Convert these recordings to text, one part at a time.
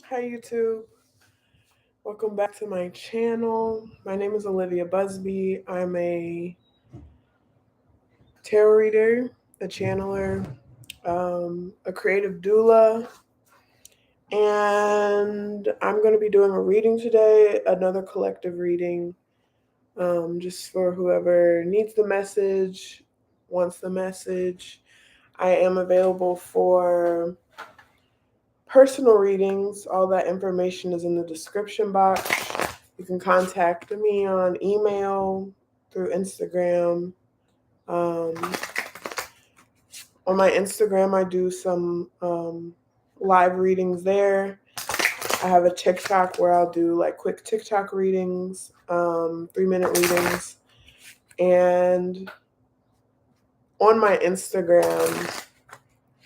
Hi YouTube, welcome back to my channel. My name is Oliviabusby. I'm a tarot reader, a channeler, a creative doula, and I'm going to be doing a reading today, another collective reading, just for whoever needs the message, wants the message. I am available for personal readings. All that information is in the description box. You can contact me on email, through Instagram. On my Instagram, I do some live readings there. I have a TikTok where I'll do like quick TikTok readings, 3-minute readings. And on my Instagram,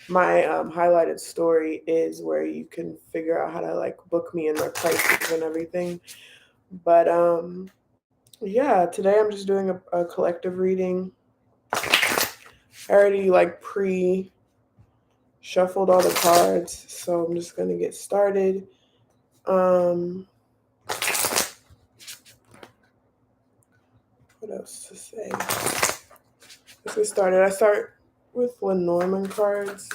my highlighted story is where you can figure out how to like book me and my prices and everything. But yeah, today I'm just doing a collective reading. I already like shuffled all the cards, so I'm just gonna get started. What else to say? Let's get started. I start with Lenormand cards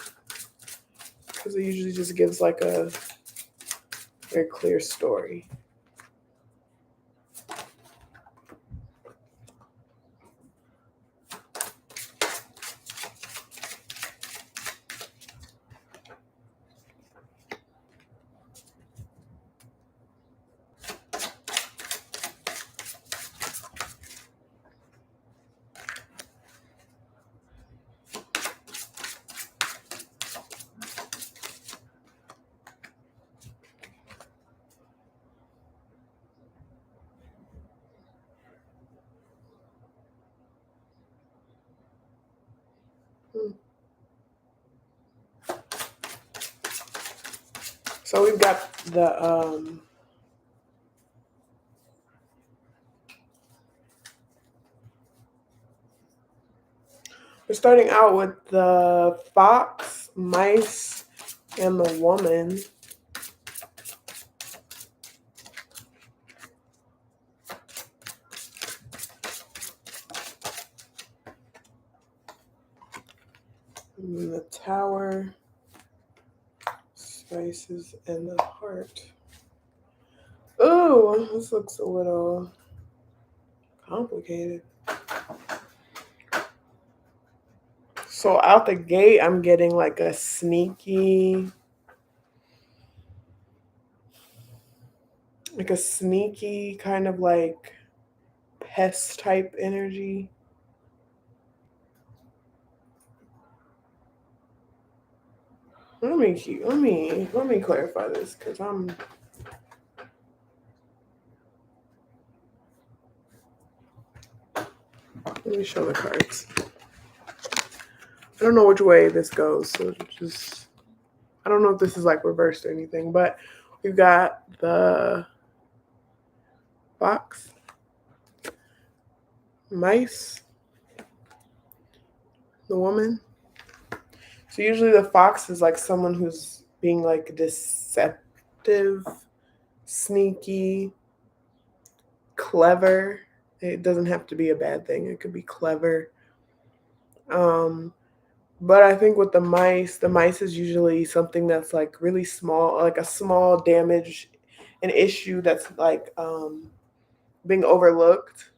because it usually just gives like a very clear story. So we've got the we're starting out with the fox, mice, and the woman. And the tower, spices, and the heart. Oh, this looks a little complicated. So out the gate, I'm getting like a sneaky kind of like pest type energy. Let me clarify this because let me show the cards. I don't know which way this goes, so just I don't know if this is like reversed or anything, but we've got the fox, mice, the woman. So usually the fox is like someone who's being like deceptive, sneaky, clever. It doesn't have to be a bad thing. It could be clever. But I think with the mice is usually something that's like really small, like a small damage, an issue that's like being overlooked.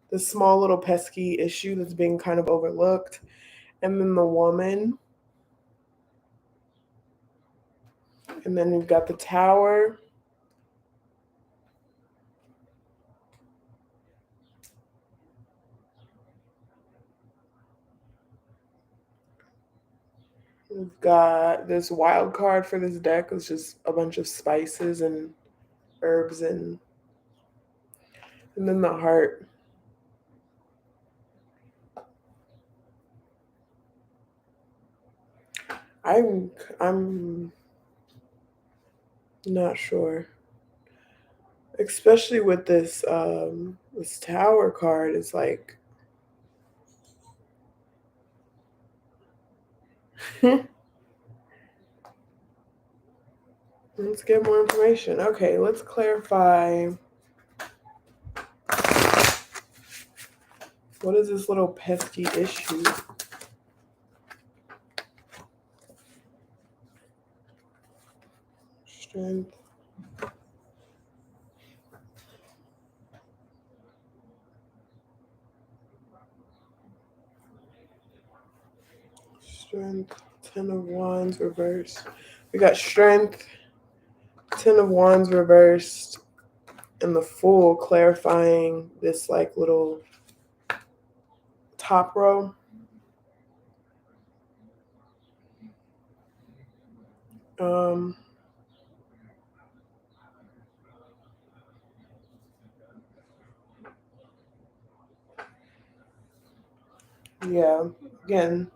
The small little pesky issue that's being kind of overlooked. And then the woman. And then we've got the tower. We've got this wild card for this deck. It's just a bunch of spices and herbs and then the heart. I'm not sure. Especially with this this tower card, it's like Let's get more information. Okay, let's clarify. What is this little pesky issue? Strength. Strength. 10 of Wands reversed. We got Strength. 10 of Wands reversed. And the Fool clarifying this like little top row. Yeah, again,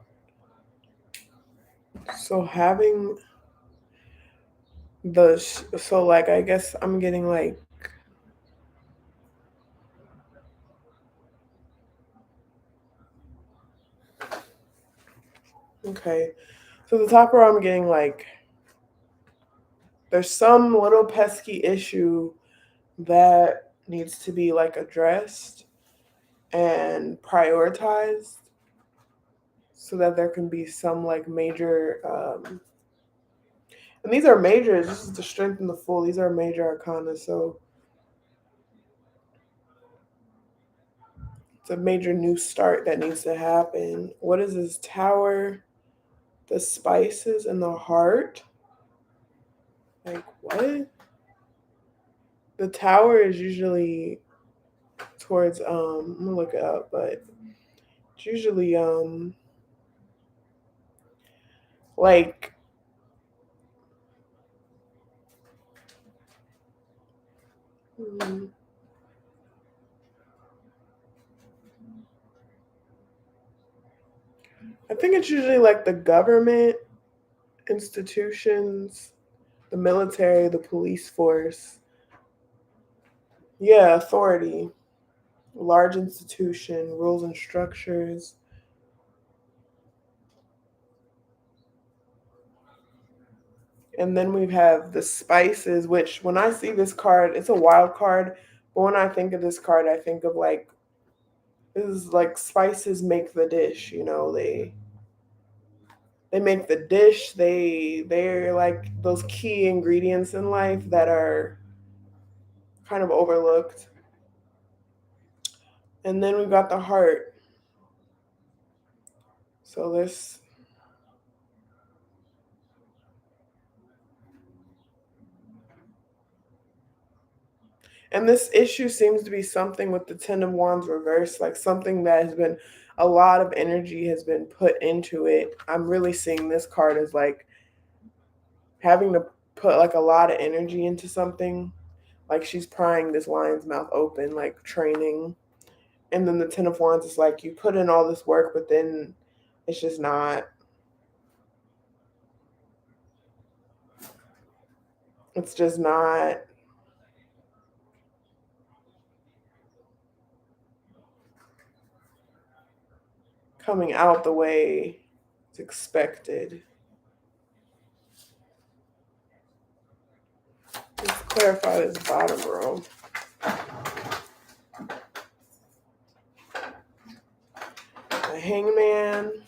so having the, so like, I guess I'm getting like, okay, so the top row I'm getting like, there's some little pesky issue that needs to be like addressed and prioritized so that there can be some like major, and these are majors. This is the Strength and the Fool. These are major arcana, so it's a major new start that needs to happen. What is this? Tower, the spices, and the heart. Like what? The Tower is usually towards I'm gonna look it up, but it's usually like I think it's usually like the government, institutions, the military, the police force. Yeah, authority, large institution, rules and structures. And then we have the spices, which when I see this card, it's a wild card. But when I think of this card, I think of like, this is like spices make the dish, you know, they make the dish. They're like those key ingredients in life that are kind of overlooked. And then we've got the heart. So this, and this issue seems to be something with the 10 of Wands reversed, like something that has been, a lot of energy has been put into it. I'm really seeing this card as like having to put like a lot of energy into something. Like she's prying this lion's mouth open, like training. And then the 10 of Wands is like you put in all this work, but then it's just not, it's just not coming out the way it's expected. Let's clarify this bottom row. The Hangman,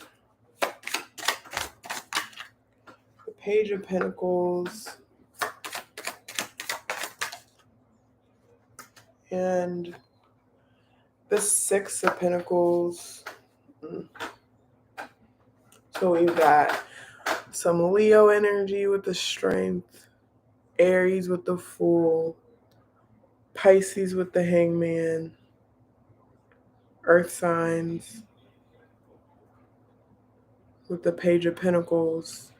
the Page of Pentacles, and the Six of Pentacles. So we've got some Leo energy with the Strength, Aries with the Fool, Pisces with the Hangman, Earth signs with the Page of Pentacles.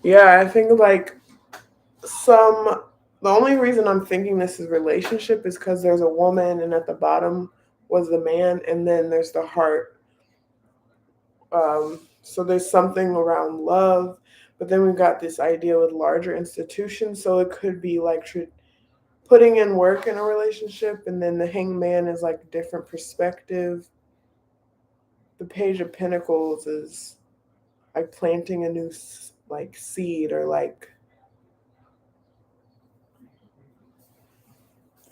Yeah, I think like the only reason I'm thinking this is relationship is because there's a woman and at the bottom was the man and then there's the heart. So there's something around love, But then we've got this idea with larger institutions. So it could be like putting in work in a relationship, and then the hangman is like a different perspective. The Page of Pentacles is like planting a new like seed, or like,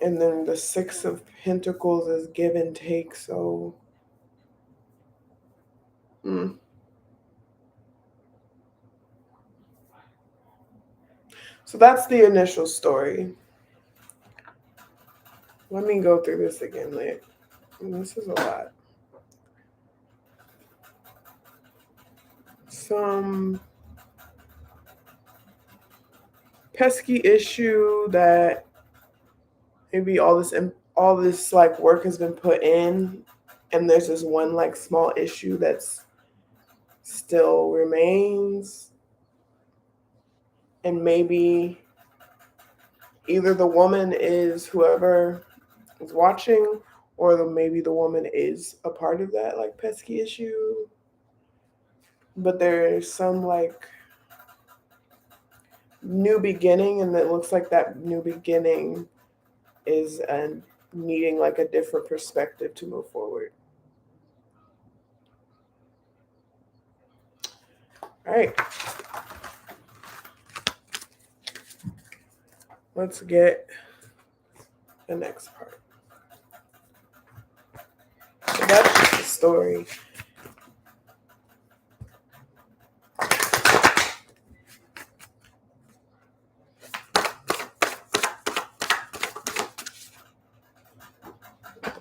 and then the Six of Pentacles is give and take. So so that's the initial story. Let me go through this again, Lit. This is a lot. Some pesky issue that maybe all this like work has been put in, and there's this one like small issue that's still remains, and maybe either the woman is whoever is watching, or maybe the woman is a part of that like pesky issue, but there's some like new beginning, and it looks like that new beginning is needing like a different perspective to move forward. All right. Let's get the next part. So that's just the story.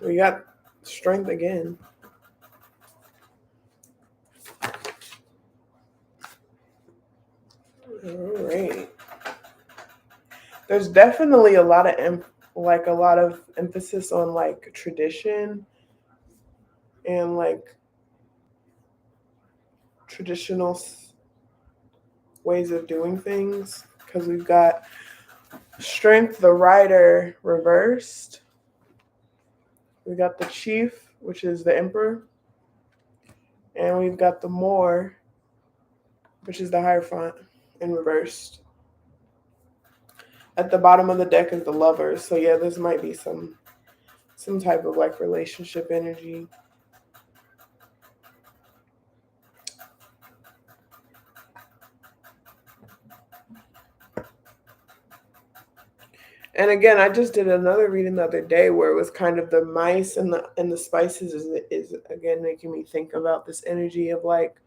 We got strength again. All right. There's definitely a lot of emphasis on like tradition and like traditional ways of doing things, because we've got Strength, the Rider, reversed. We got the Chief, which is the Emperor, and we've got the Moor, which is the Hierophant, in reversed. At the bottom of the deck is the Lovers. So yeah, this might be some type of like relationship energy. And again, I just did another reading the other day where it was kind of the mice and the spices is again making me think about this energy of like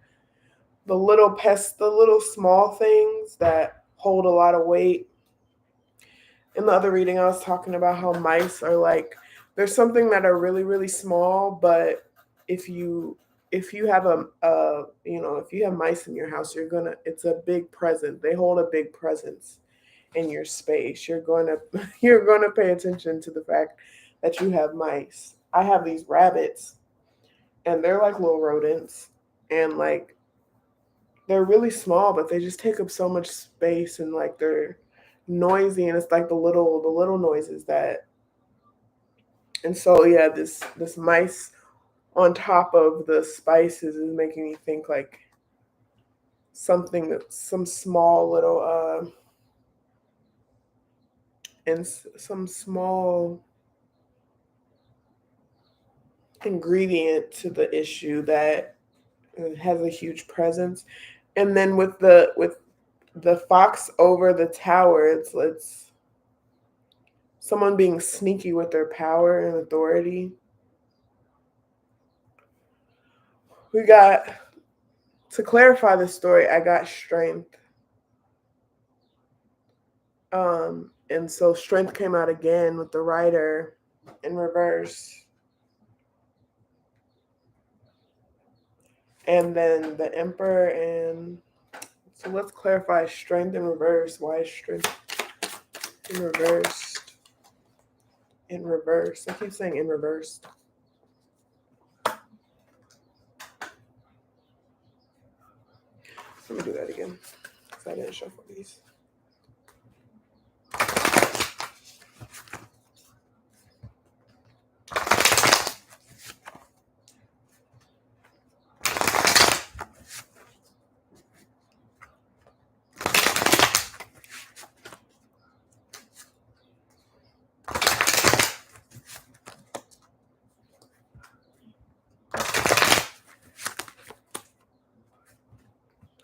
the little pests, the little small things that hold a lot of weight. In the other reading, I was talking about how mice are like, there's something that are really, really small, but if you have if you have mice in your house, it's a big present. They hold a big presence in your space. You're going to pay attention to the fact that you have mice. I have these rabbits, and they're like little rodents, and like they're really small, but they just take up so much space, and like they're noisy, and it's like the little noises that. And so yeah, this mice on top of the spices is making me think like something that's some small little and some small ingredient to the issue that has a huge presence. And then with the fox over the tower, it's someone being sneaky with their power and authority. We got, to clarify the story, I got strength. And so strength came out again with the Rider in reverse. And then the Emperor, and so let's clarify strength in reverse. Why is strength in reverse? In reverse. I keep saying in reverse. Let me do that again, because I didn't shuffle these.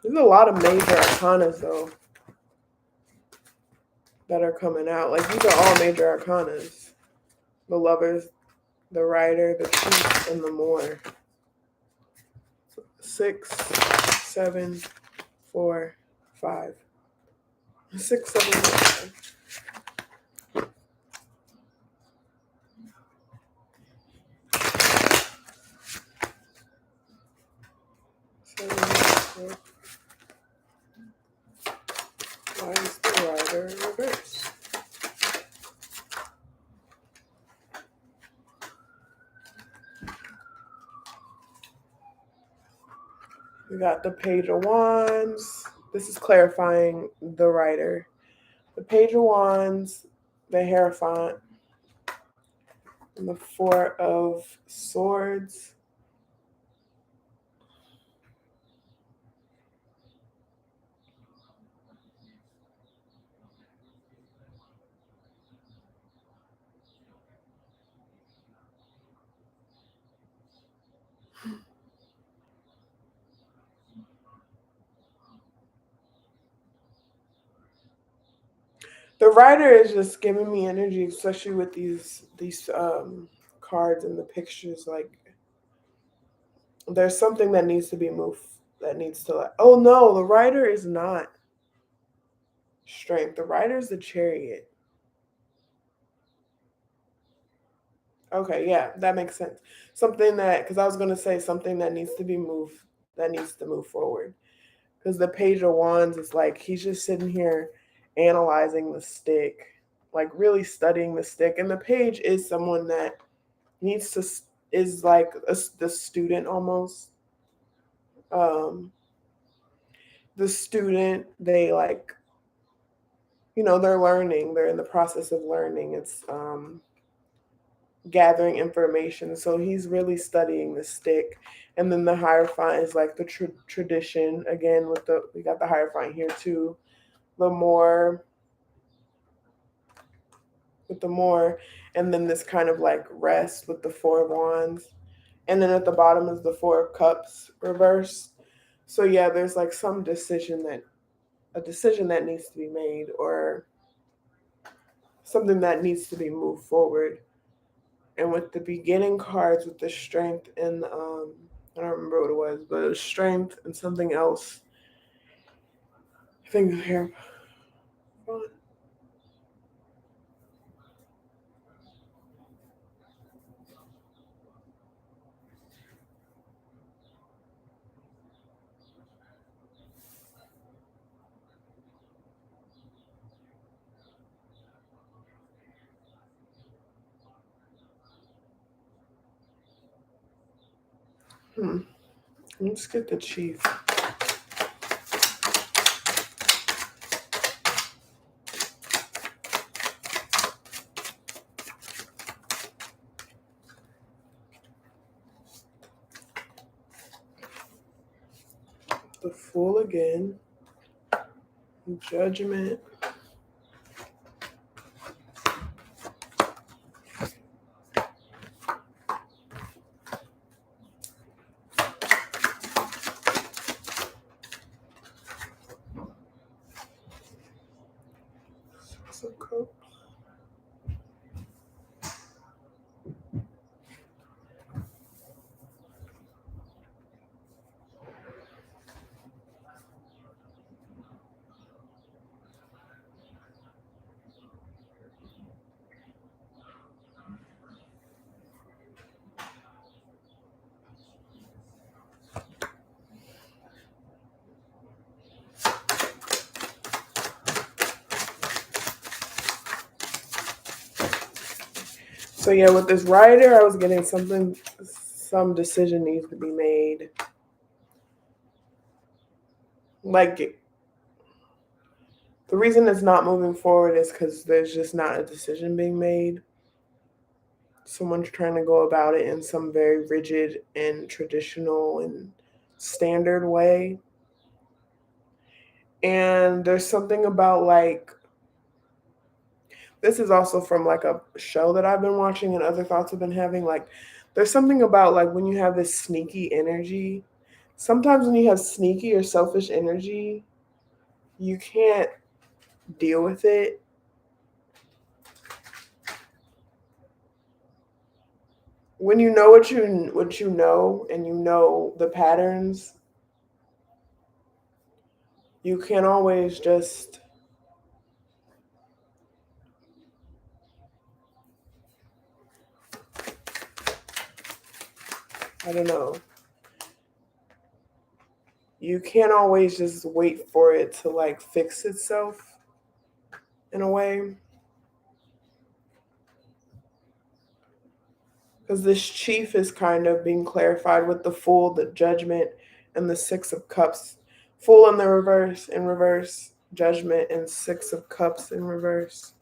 There's a lot of major arcanas though that are coming out. Like these are all major arcanas. The Lovers, the Rider, the Chief, and the Moor. 6, 7, 4, 5. 6, 7, 5. Why is the Rider reversed? We got the Page of Wands. This is clarifying the Rider. The Page of Wands, the Hierophant, and the Four of Swords. The Rider is just giving me energy, especially with these cards and the pictures. Like there's something that needs to be moved. That needs to. Oh no, the Rider is not Strength. The Rider is the Chariot. Okay, yeah, that makes sense. Something that, because I was gonna say something that needs to be moved, that needs to move forward. Because the Page of Wands is like he's just sitting here analyzing the stick, like really studying the stick. And the Page is someone that needs to is like the student almost. The student, they like, they're learning. They're in the process of learning. It's gathering information. So he's really studying the stick. And then the Hierophant is like the tradition. Again, we got the Hierophant here too. The Moor, with the Moor, and then this kind of like rest with the Four of Wands. And then at the bottom is the Four of Cups reversed. So yeah, there's like a decision that needs to be made, or something that needs to be moved forward. And with the beginning cards, with the Strength and I don't remember what it was, but it was Strength and something else. I think here. Let's get the Chief. The Fool again. Judgment. Six of Cups. So yeah, with this Rider, I was getting some decision needs to be made. Like the reason it's not moving forward is because there's just not a decision being made. Someone's trying to go about it in some very rigid and traditional and standard way. And there's something about like, this is also from like a show that I've been watching and other thoughts I've been having. Like, there's something about like when you have this sneaky energy, sometimes when you have sneaky or selfish energy, you can't deal with it. When you know what you know and you know the patterns, you can always just I don't know. You can't always just wait for it to like fix itself in a way. Because this chief is kind of being clarified with the Fool, the Judgment, and the Six of Cups. Fool in the reverse, Judgment, and Six of Cups in reverse.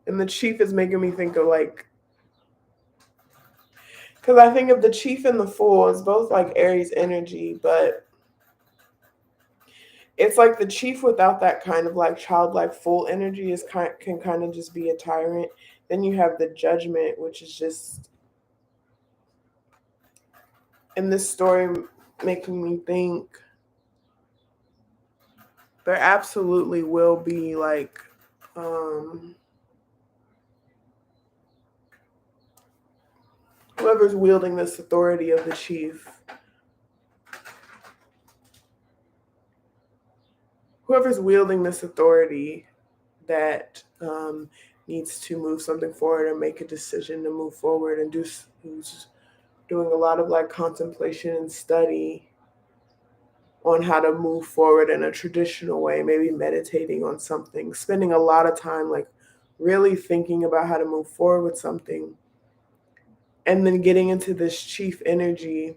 And the chief is making me think of like, because I think of the chief and the Fool as both like Aries energy, but it's like the chief without that kind of like childlike Fool energy can kind of just be a tyrant. Then you have the Judgment, which is just in this story making me think there absolutely will be like whoever's wielding this authority of the chief, whoever's wielding this authority that needs to move something forward and make a decision to move forward and who's doing a lot of like contemplation and study on how to move forward in a traditional way, maybe meditating on something, spending a lot of time like really thinking about how to move forward with something, and then getting into this chief energy.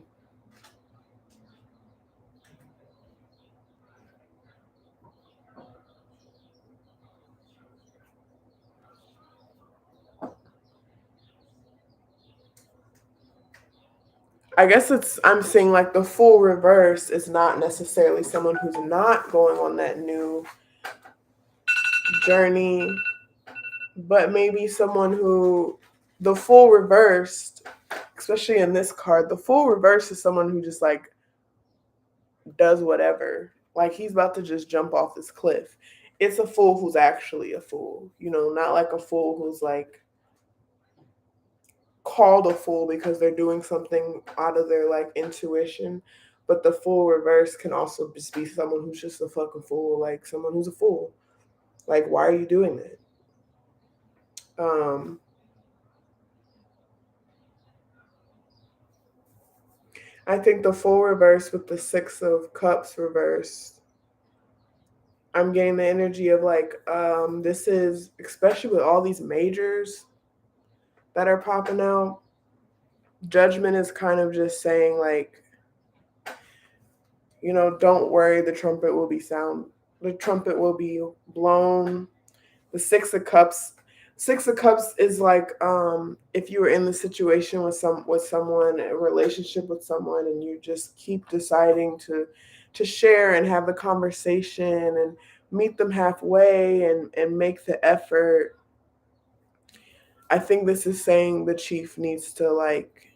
I guess I'm seeing like the full reverse is not necessarily someone who's not going on that new journey, but maybe someone who, the full reversed, especially in this card, the full reverse is someone who just like does whatever. Like he's about to just jump off this cliff. It's a fool who's actually a fool, not like a fool who's like called a fool because they're doing something out of their like intuition. But the fool reverse can also just be someone who's just a fucking fool, like someone who's a fool. Like, why are you doing that? I think the full reverse with the Six of Cups reversed, I'm getting the energy of like, this is, especially with all these majors that are popping out, Judgment is kind of just saying like, don't worry, the trumpet will be blown. The Six of Cups is like, if you were in the situation with someone, a relationship with someone, and you just keep deciding to share and have the conversation and meet them halfway and make the effort. I think this is saying the chief needs to like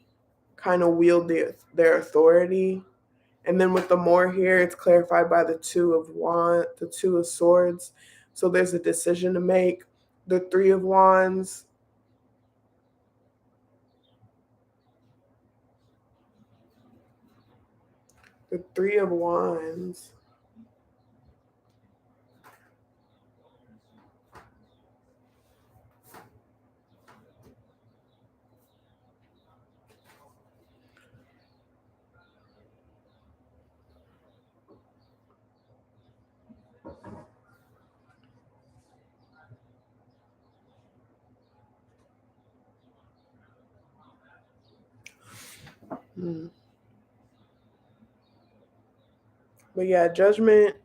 kind of wield their authority. And then with the more here, it's clarified by the the Two of Swords. So there's a decision to make. The Three of Wands. The Three of Wands. Hmm. But yeah, Judgment.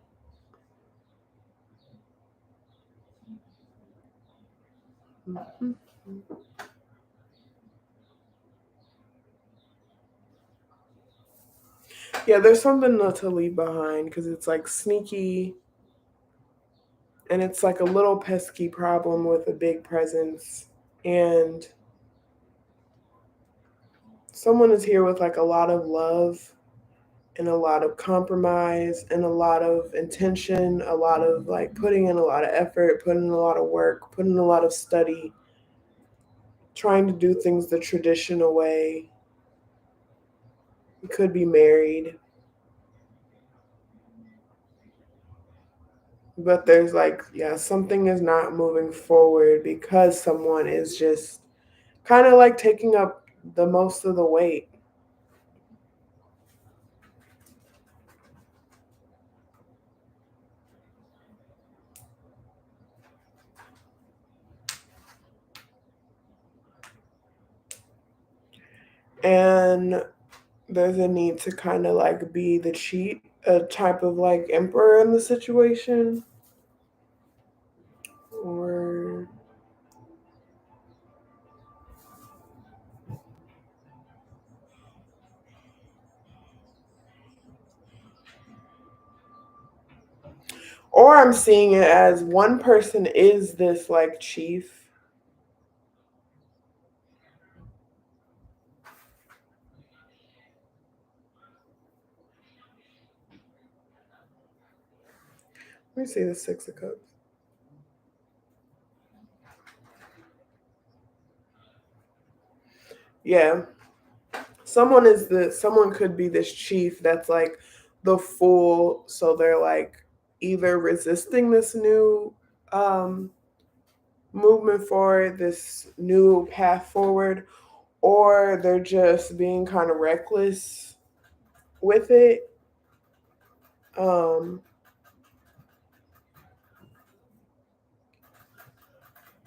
Mhm. Yeah, there's something to leave behind because it's like sneaky And it's like a little pesky problem with a big presence. And someone is here with like a lot of love and a lot of compromise and a lot of intention, a lot of like putting in a lot of effort, putting in a lot of work, putting in a lot of study, trying to do things the traditional way. You could be married, but there's like, yeah, something is not moving forward because someone is just kind of like taking up the most of the weight. And there's a need to kind of like be the cheat, a type of like emperor in the situation. Or I'm seeing it as one person is this like chief. Let me see the Six of Cups. Yeah. Someone could be this chief that's like the fool, so they're like either resisting this new movement forward, this new path forward, or they're just being kind of reckless with it. Um,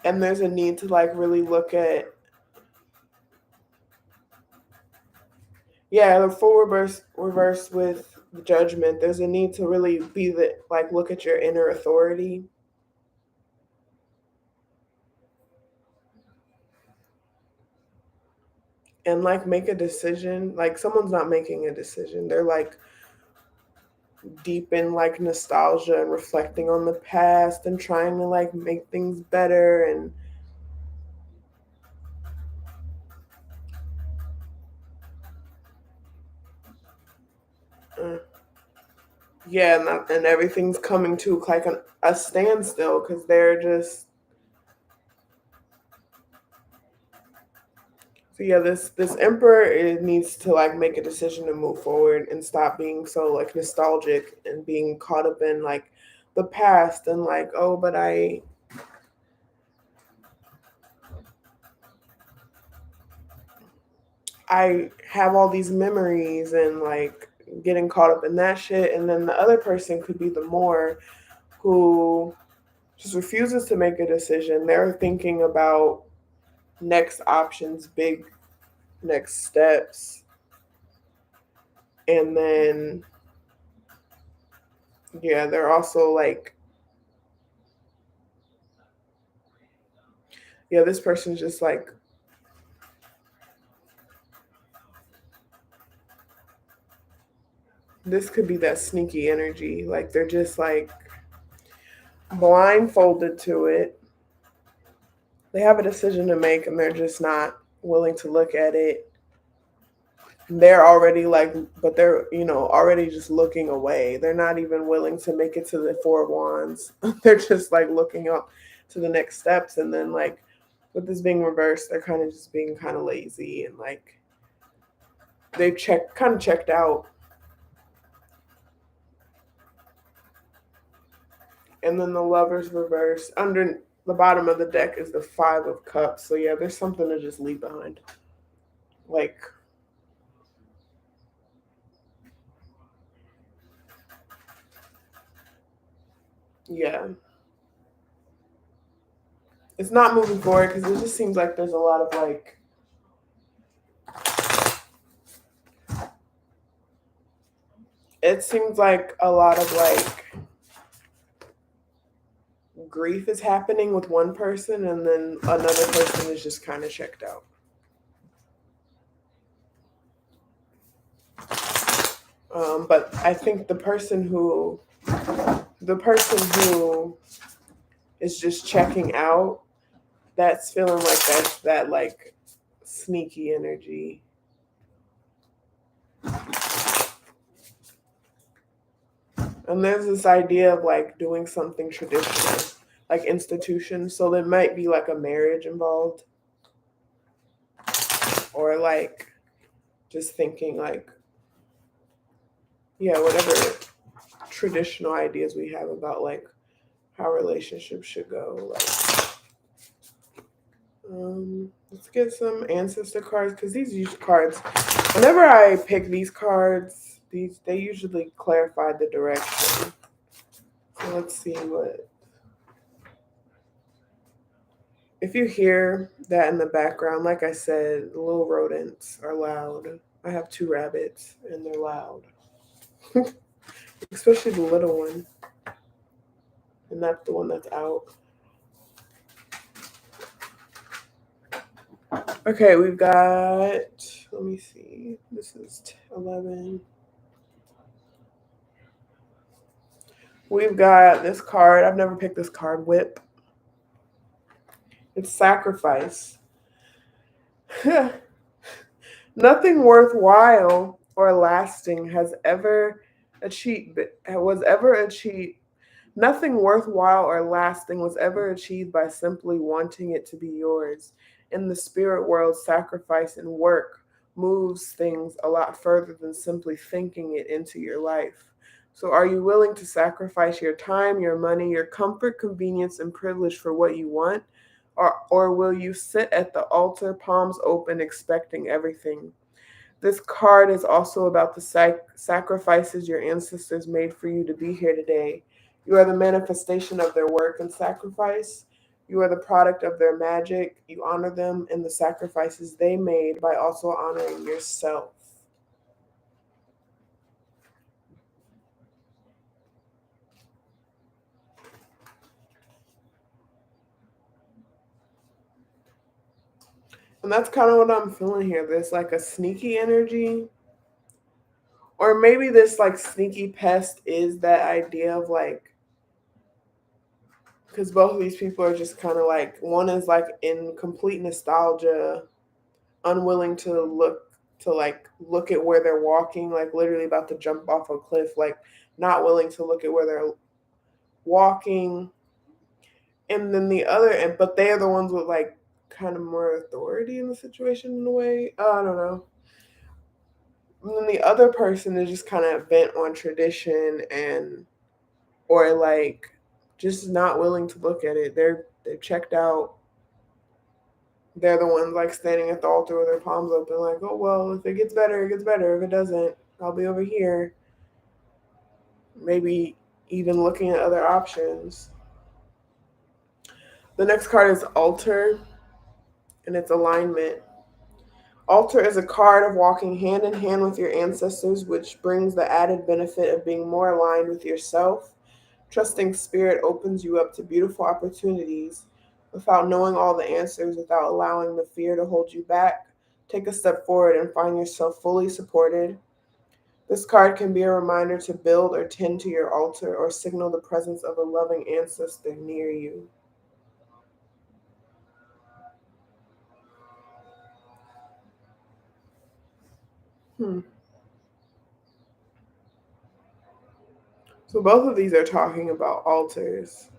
and there's a need to like really look at, yeah, the full reverse with the judgment. There's a need to really be the like look at your inner authority and like make a decision. Like someone's not making a decision. They're like deep in like nostalgia and reflecting on the past and trying to like make things better and uh, yeah, and everything's coming to like a standstill because they're just, so yeah, this emperor, it needs to like make a decision to move forward and stop being so like nostalgic and being caught up in like the past and like, oh, but I have all these memories and like getting caught up in that shit. And then the other person could be the more who just refuses to make a decision. They're thinking about next options, big next steps. And then, yeah, they're also like, yeah, this person's just like, this could be that sneaky energy. Like they're just like blindfolded to it. They have a decision to make and they're just not willing to look at it. They're already like, but they're, already just looking away. They're not even willing to make it to the Four of Wands. They're just like looking up to the next steps. And then, like, with this being reversed, they're kind of just being kind of lazy and like they've checked out. And then the Lovers reverse. Under the bottom of the deck is the Five of Cups. So yeah, there's something to just leave behind. Like, yeah. It's not moving forward because it just seems like there's a lot of like, it seems like a lot of like grief is happening with one person and then another person is just kind of checked out. But I think the person who is just checking out, that's feeling like that like sneaky energy. And there's this idea of like doing something traditional, like institution. So there might be like a marriage involved, or like just thinking like, yeah, whatever traditional ideas we have about like how relationships should go. Like, let's get some ancestor cards, because these cards, whenever I pick these cards, they usually clarify the direction. So let's see what. If you hear that in the background, like I said, the little rodents are loud. I have 2 rabbits and they're loud. Especially the little one. And that's the one that's out. Okay, we've got, let me see. This is 11. We've got this card. I've never picked this card, Whip. It's sacrifice. Nothing worthwhile or lasting was ever achieved. Nothing worthwhile or lasting was ever achieved by simply wanting it to be yours. In the spirit world, sacrifice and work moves things a lot further than simply thinking it into your life. So are you willing to sacrifice your time, your money, your comfort, convenience, and privilege for what you want? Or will you sit at the altar, palms open, expecting everything? This card is also about the sacrifices your ancestors made for you to be here today. You are the manifestation of their work and sacrifice. You are the product of their magic. You honor them and the sacrifices they made by also honoring yourself. And that's kind of what I'm feeling here. There's like a sneaky energy. Or maybe this like sneaky pest is that idea of like, because both of these people are just kind of like, one is like in complete nostalgia, unwilling to look at where they're walking, like literally about to jump off a cliff, like not willing to look at where they're walking. And then the other, but they are the ones with like kind of more authority in the situation in a way. I don't know. And then the other person is just kind of bent on tradition and or like just not willing to look at it. They're checked out. They're the ones like standing at the altar with their palms open, like, oh well, if it gets better, it gets better. If it doesn't, I'll be over here. Maybe even looking at other options. The next card is altar, and it's alignment. Altar is a card of walking hand in hand with your ancestors, which brings the added benefit of being more aligned with yourself. Trusting spirit opens you up to beautiful opportunities without knowing all the answers, without allowing the fear to hold you back. Take a step forward and find yourself fully supported. This card can be a reminder to build or tend to your altar or signal the presence of a loving ancestor near you. So both of these are talking about altars.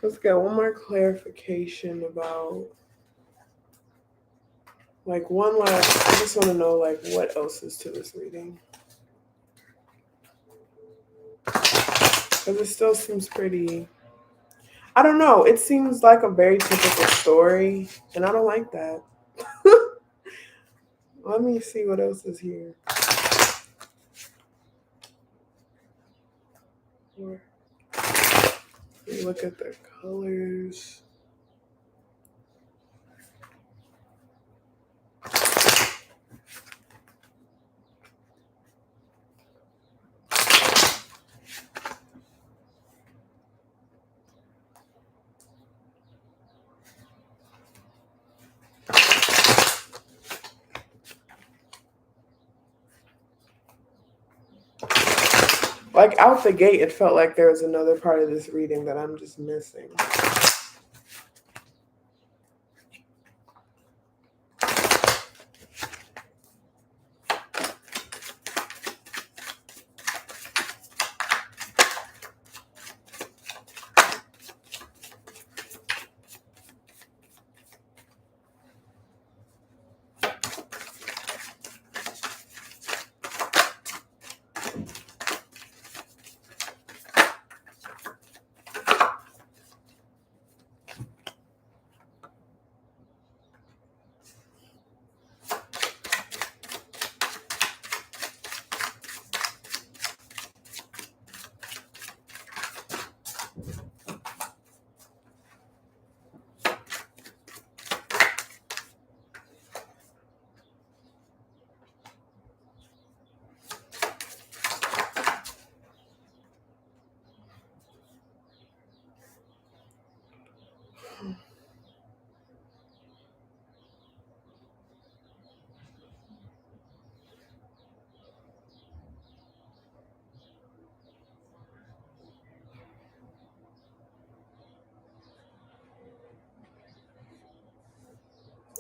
Let's get one more clarification about, like, one last. I just want to know, like, what else is to this reading. Because it still seems pretty. I don't know. It seems like a very typical story, and I don't like that. Let me see what else is here. Look at the colors. Like out the gate, it felt like there was another part of this reading that I'm just missing.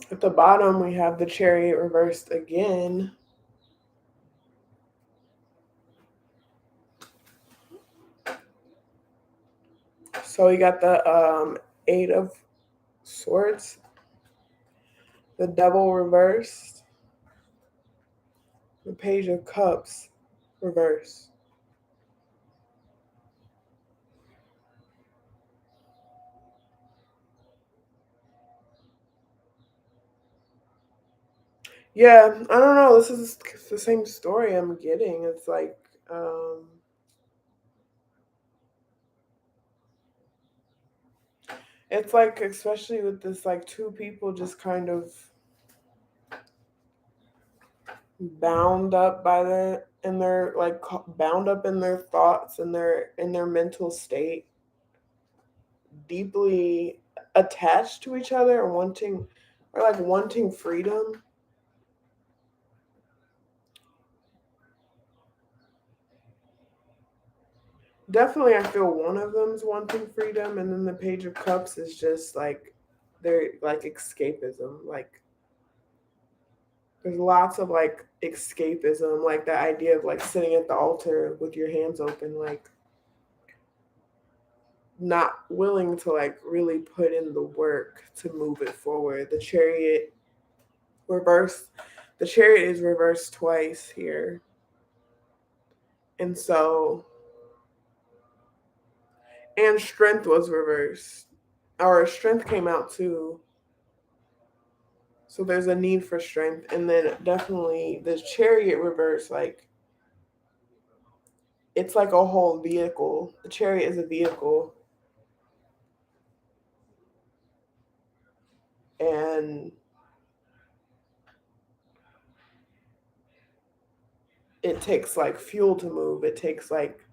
At the bottom, we have the Chariot reversed again. So we got the Eight of Swords, the Devil reversed, the Page of Cups reversed. Yeah, I don't know. This is the same story I'm getting. It's like, it's like, especially with this, like two people just kind of bound up by their like bound up in their thoughts and their mental state, deeply attached to each other or wanting freedom. Definitely, I feel one of them's wanting freedom, and then the Page of Cups is just like they're like escapism. Like there's lots of like escapism, like the idea of like sitting at the altar with your hands open, like not willing to like really put in the work to move it forward. The Chariot reversed. The Chariot is reversed twice here, and so and Strength was reversed, or Strength came out too. So there's a need for strength. And then definitely the Chariot reverse, like it's like a whole vehicle. The Chariot is a vehicle. And it takes like fuel to move. It takes like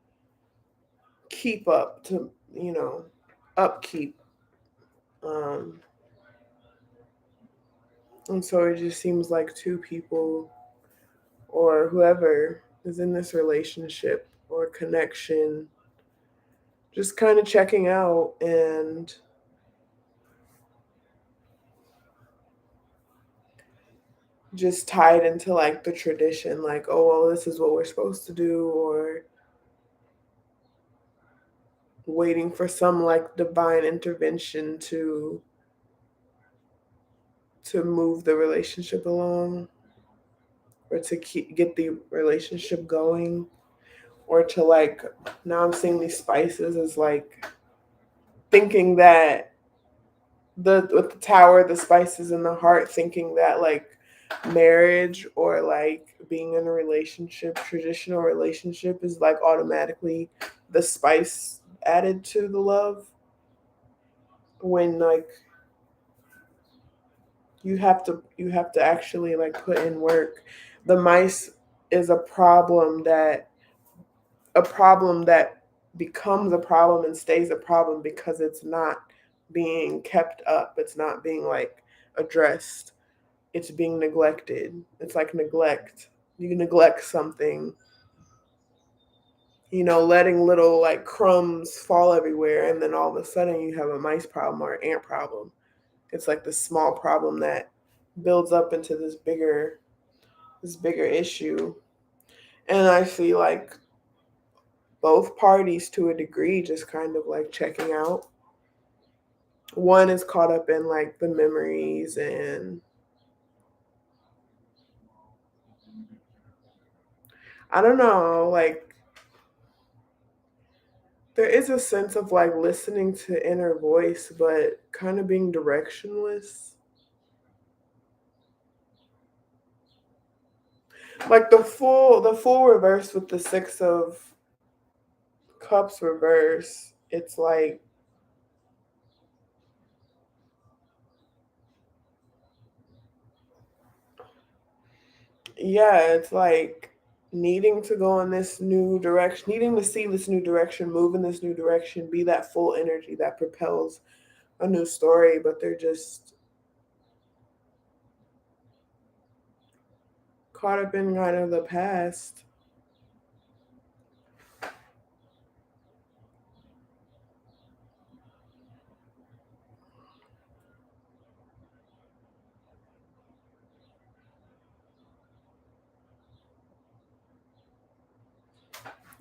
keep up to, upkeep. Um, and so it just seems like two people or whoever is in this relationship or connection just kind of checking out and just tied into like the tradition, like, oh, well, this is what we're supposed to do, or waiting for some like divine intervention to move the relationship along, or to get the relationship going, or to like, now I'm seeing these spices as like thinking that with the Tower, the spices in the heart, thinking that like marriage or like being in a relationship, traditional relationship, is like automatically the spice added to the love, when like you have to actually like put in work. The mice is a problem that becomes a problem and stays a problem because it's not being kept up. It's not being like addressed. It's being neglected. It's like neglect. You neglect something, letting little like crumbs fall everywhere, and then all of a sudden you have a mice problem or an ant problem. It's like this small problem that builds up into this bigger issue. And I see like both parties to a degree just kind of like checking out. One is caught up in like the memories, and I don't know, like there is a sense of like listening to inner voice, but kind of being directionless. Like the full reverse with the 6 of Cups reverse. It's like, yeah, it's like needing to go in this new direction, needing to see this new direction, move in this new direction, be that full energy that propels a new story, but they're just caught up in kind of the past.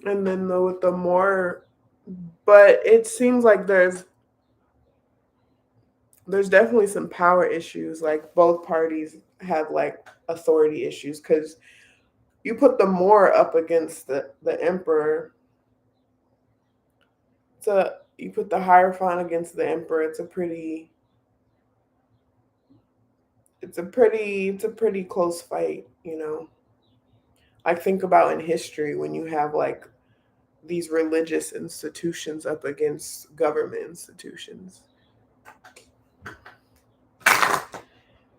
And then with the more, but it seems like there's definitely some power issues. Like both parties have like authority issues, because you put the more up against the emperor. You put the Hierophant against the emperor. It's a pretty close fight. Like think about in history when you have like these religious institutions up against government institutions.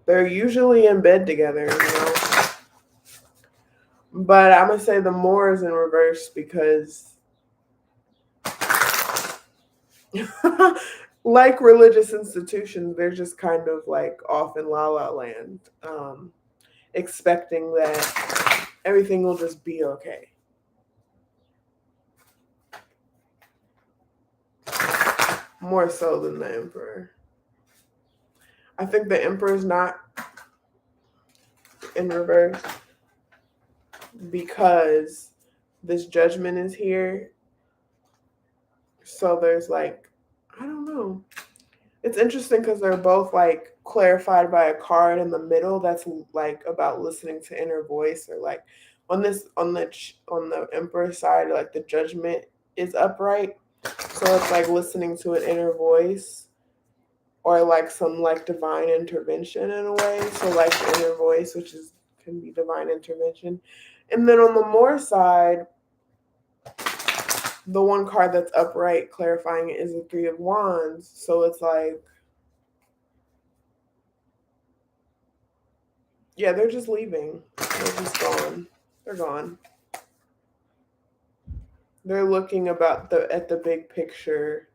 They're usually in bed together. But I'm gonna say the more is in reverse because like religious institutions, they're just kind of like off in la la land, expecting that everything will just be okay. More so than the emperor. I think the emperor's not in reverse because this judgment is here. So there's like, I don't know. It's interesting because they're both like clarified by a card in the middle that's like about listening to inner voice, or like on the emperor side, like the judgment is upright. So it's like listening to an inner voice, or like some like divine intervention in a way. So like the inner voice, which can be divine intervention. And then on the more side, the one card that's upright clarifying it is the 3 of Wands. So it's like, yeah, they're just leaving. They're just gone. They're gone. They're looking at the big picture.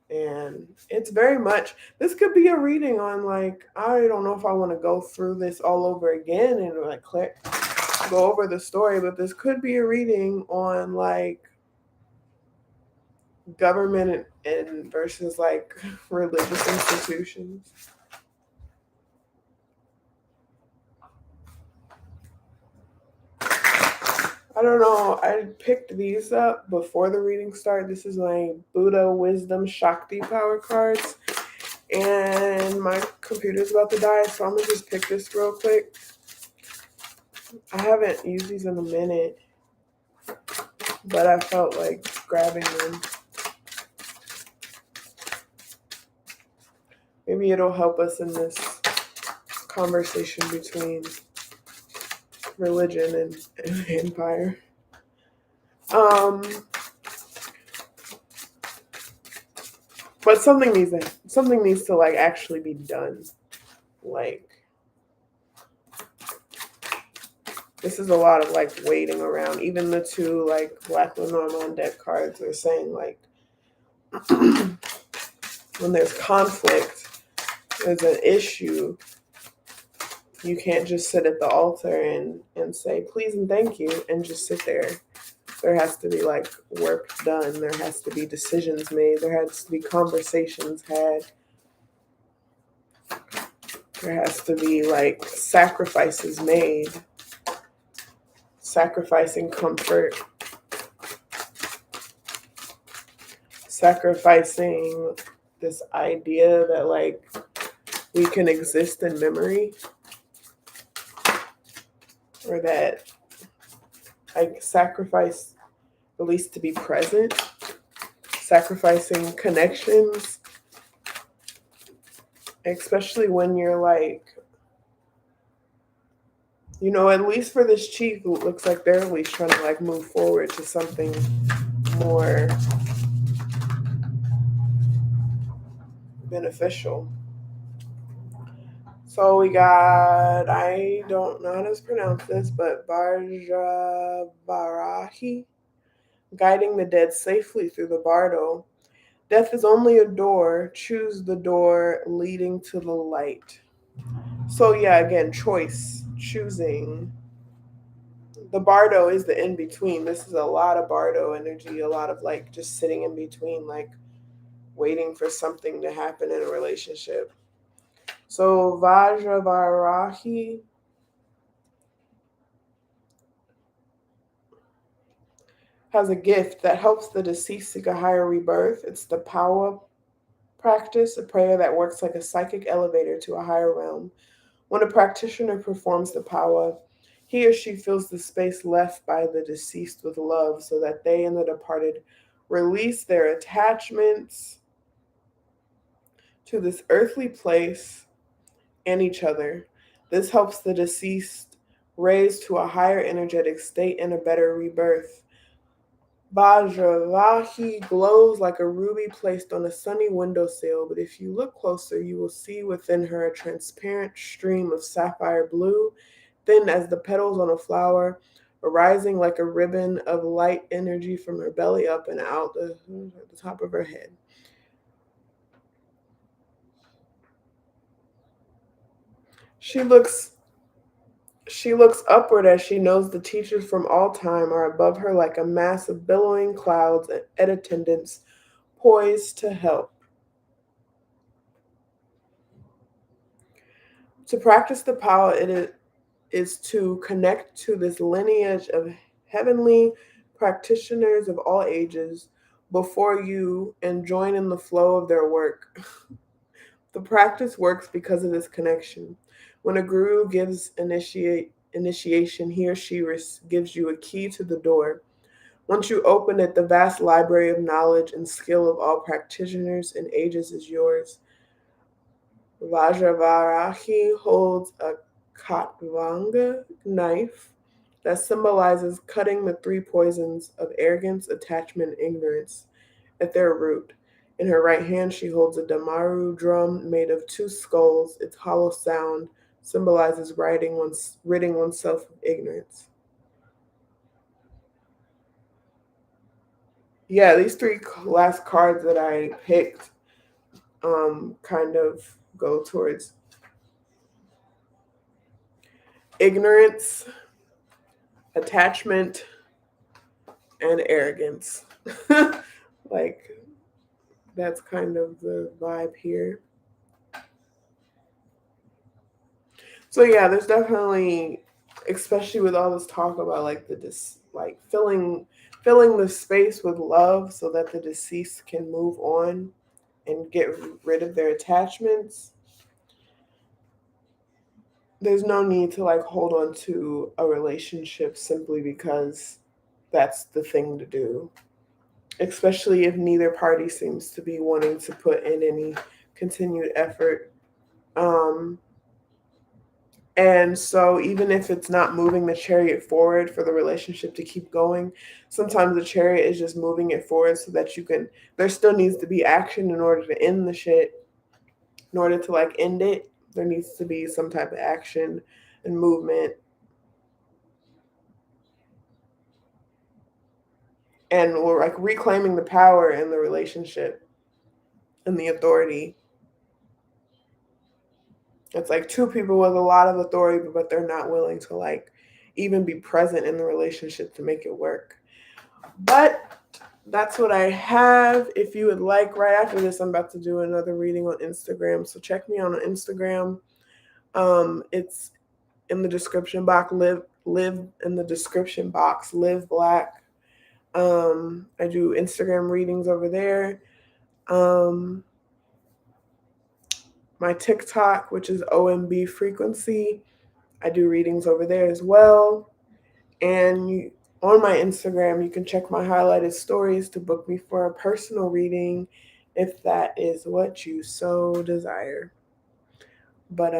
And it's very much, this could be a reading on like, I don't know if I want to go through this all over again and like go over the story, but this could be a reading on like government and versus like religious institutions. I don't know. I picked these up before the reading started. This is my Buddha Wisdom Shakti power cards. And my computer's about to die, so I'm going to just pick this real quick. I haven't used these in a minute, but I felt like grabbing them. Maybe it'll help us in this conversation between religion and empire. But something needs to like actually be done. Like, this is a lot of like waiting around. Even the 2 like Black Lenormand deck cards are saying like when there's conflict, there's an issue, you can't just sit at the altar and say please and thank you and just sit there. There has to be like work done. There has to be decisions made. There has to be conversations had. There has to be like sacrifices made. Sacrificing comfort. Sacrificing this idea that like we can exist in memory, or that like sacrifice at least to be present, sacrificing connections, especially when you're like, you know, at least for this chief, it looks like they're at least trying to like move forward to something more beneficial. So we got, I don't know how to pronounce this, but Barahi, guiding the dead safely through the Bardo. Death is only a door. Choose the door leading to the light. So yeah, again, choice, choosing. The Bardo is the in between. This is a lot of Bardo energy, a lot of like just sitting in between, like waiting for something to happen in a relationship. So Vajravarahi has a gift that helps the deceased seek a higher rebirth. It's the power practice, a prayer that works like a psychic elevator to a higher realm. When a practitioner performs the power, he or she fills the space left by the deceased with love so that they and the departed release their attachments to this earthly place and each other. This helps the deceased raise to a higher energetic state and a better rebirth. Vajravahi glows like a ruby placed on a sunny windowsill, but if you look closer, you will see within her a transparent stream of sapphire blue, thin as the petals on a flower, arising like a ribbon of light energy from her belly up and out the top of her head. She looks upward as she knows the teachers from all time are above her like a mass of billowing clouds at attendants poised to help. To practice the power, it is to connect to this lineage of heavenly practitioners of all ages before you and join in the flow of their work. The practice works because of this connection. When a guru gives initiation, he or she gives you a key to the door. Once you open it, the vast library of knowledge and skill of all practitioners and ages is yours. Vajravarahi holds a Khatvanga knife that symbolizes cutting the three poisons of arrogance, attachment, and ignorance at their root. In her right hand, she holds a Damaru drum made of two skulls. Its hollow sound symbolizes ridding oneself of ignorance. Yeah, these three last cards that I picked kind of go towards ignorance, attachment, and arrogance. Like, that's kind of the vibe here. So yeah, there's definitely, especially with all this talk about like like filling the space with love so that the deceased can move on and get rid of their attachments. There's no need to like hold on to a relationship simply because that's the thing to do, especially if neither party seems to be wanting to put in any continued effort. And so, even if it's not moving the chariot forward for the relationship to keep going, sometimes the chariot is just moving it forward so that you can, there still needs to be action in order to end the shit. In order to like end it, there needs to be some type of action and movement. And we're like reclaiming the power in the relationship and the authority. It's like two people with a lot of authority, but they're not willing to like even be present in the relationship to make it work. But that's what I have. If you would like, right after this, I'm about to do another reading on Instagram. So check me out on Instagram. It's in the description box. Live in the description box. livvblacc. I do Instagram readings over there. My TikTok, which is omb.frequency. I do readings over there as well. And on my Instagram, you can check my highlighted stories to book me for a personal reading if that is what you so desire. But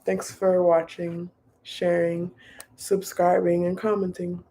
thanks for watching, sharing, subscribing, and commenting.